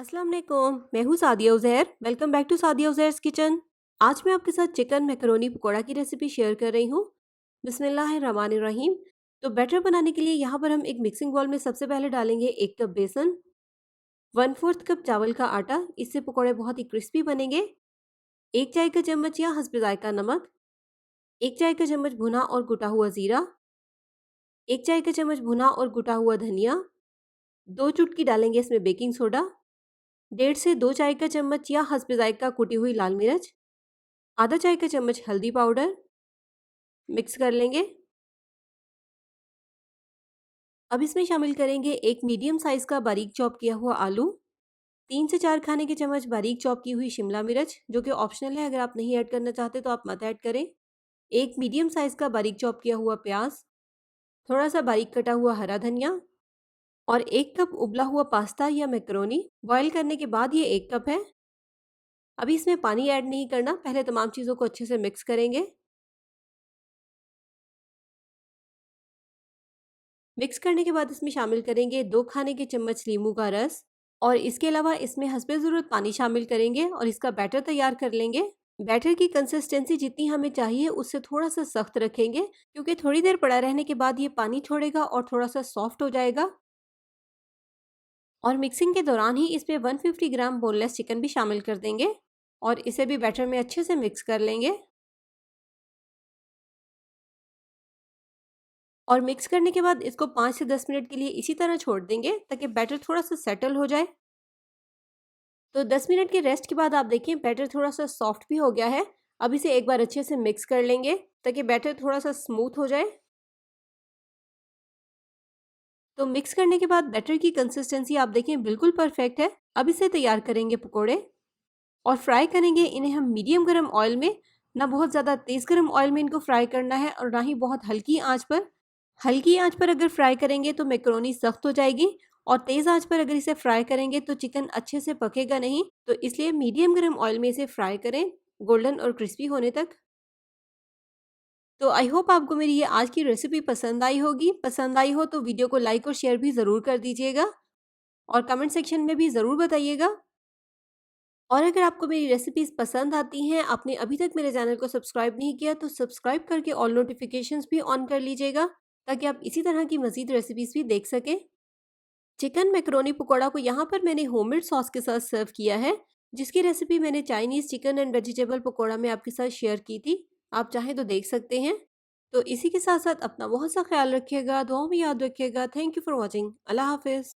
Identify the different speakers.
Speaker 1: अस्सलाम वालेकुम, मैं हूँ Sadia Uzair. Welcome back to Sadia Uzair's kitchen. आज मैं आपके साथ चिकन मैकरोनी पकोड़ा की रेसिपी शेयर कर रही हूँ। बिस्मिल्लाहिर्रहमानिर्रहीम। तो बैटर बनाने के लिए यहाँ पर हम एक मिक्सिंग बाउल में सबसे पहले डालेंगे 1 कप बेसन, 1/4 कप चावल का आटा। इससे पकोड़े बहुत ही क्रिस्पी बनेंगे। 1 चाय का चम्मच या हस्ब ज़ायका नमक, 1 चाय का चम्मच भुना और कुटा हुआ ज़ीरा, 1 चाय का चम्मच भुना और कुटा हुआ धनिया, 2 चुटकी डालेंगे इसमें बेकिंग सोडा, 1.5 से 2 चाय का चम्मच या हस्ब ज़ायका कुटी हुई लाल मिर्च, आधा चाय का चम्मच हल्दी पाउडर। मिक्स कर लेंगे। अब इसमें शामिल करेंगे एक मीडियम साइज़ का बारीक चॉप किया हुआ आलू, 3 से 4 खाने के चम्मच बारीक चॉप की हुई शिमला मिर्च, जो कि ऑप्शनल है, अगर आप नहीं ऐड करना चाहते तो आप मत ऐड करें। एक मीडियम साइज़ का बारीक चॉप किया हुआ प्याज, थोड़ा सा बारीक कटा हुआ हरा धनिया और 1 कप उबला हुआ पास्ता या मैकरोनी। बॉयल करने के बाद ये 1 कप है। अभी इसमें पानी ऐड नहीं करना, पहले तमाम चीज़ों को अच्छे से मिक्स करेंगे। मिक्स करने के बाद इसमें शामिल करेंगे 2 खाने के चम्मच नींबू का रस और इसके अलावा इसमें हस्बे ज़रूरत पानी शामिल करेंगे और इसका बैटर तैयार कर लेंगे। बैटर की कंसिस्टेंसी जितनी हमें चाहिए उससे थोड़ा-सा सख्त रखेंगे, क्योंकि थोड़ी देर पड़ा रहने के बाद ये पानी छोड़ेगा और थोड़ा-सा सॉफ्ट हो जाएगा। और मिक्सिंग के दौरान ही इसमें 150 ग्राम बोनलेस चिकन भी शामिल कर देंगे और इसे भी बैटर में अच्छे से मिक्स कर लेंगे। और मिक्स करने के बाद इसको 5 से 10 मिनट के लिए इसी तरह छोड़ देंगे ताकि बैटर थोड़ा-सा सेटल हो जाए। तो 10 मिनट के रेस्ट के बाद आप देखिए बैटर थोड़ा-सा सॉफ्ट भी हो गया है। अब इसे एक बार अच्छे से मिक्स कर लेंगे ताकि बैटर थोड़ा-सा स्मूथ हो जाए। तो मिक्स करने के बाद बैटर की कंसिस्टेंसी आप देखें बिल्कुल परफेक्ट है। अब इसे तैयार करेंगे पकोड़े और फ्राई करेंगे इन्हें हम मीडियम गरम ऑयल में। ना बहुत ज़्यादा तेज़ गरम ऑयल में इनको फ्राई करना है और ना ही बहुत हल्की आंच पर। हल्की आंच पर अगर फ्राई करेंगे तो मैकरोनी सख्त हो जाएगी और तेज़ आंच पर अगर इसे फ्राई करेंगे तो चिकन अच्छे से पकेगा नहीं। तो इसलिए मीडियम गरम ऑयल में इसे फ्राई करें, गोल्डन और क्रिस्पी होने तक। तो आई होप आपको मेरी ये आज की रेसिपी पसंद आई होगी। पसंद आई हो तो वीडियो को लाइक और शेयर भी ज़रूर कर दीजिएगा और कमेंट सेक्शन में भी ज़रूर बताइएगा। और अगर आपको मेरी रेसिपीज़ पसंद आती हैं, आपने अभी तक मेरे चैनल को सब्सक्राइब नहीं किया तो सब्सक्राइब करके ऑल नोटिफिकेशंस भी ऑन कर लीजिएगा, ताकि आप इसी तरह की मज़ीद रेसिपीज़ भी देख सकें। चिकन मैकरोनी पकोड़ा को यहाँ पर मैंने होममेड सॉस के साथ सर्व किया है, जिसकी रेसिपी मैंने Chinese chicken and vegetable pakora में आपके साथ शेयर की थी। आप चाहें तो देख सकते हैं। तो इसी के साथ साथ अपना बहुत सा ख्याल रखिएगा, दुआओं में याद रखिएगा। Thank you for watching. अल्लाह हाफिज़।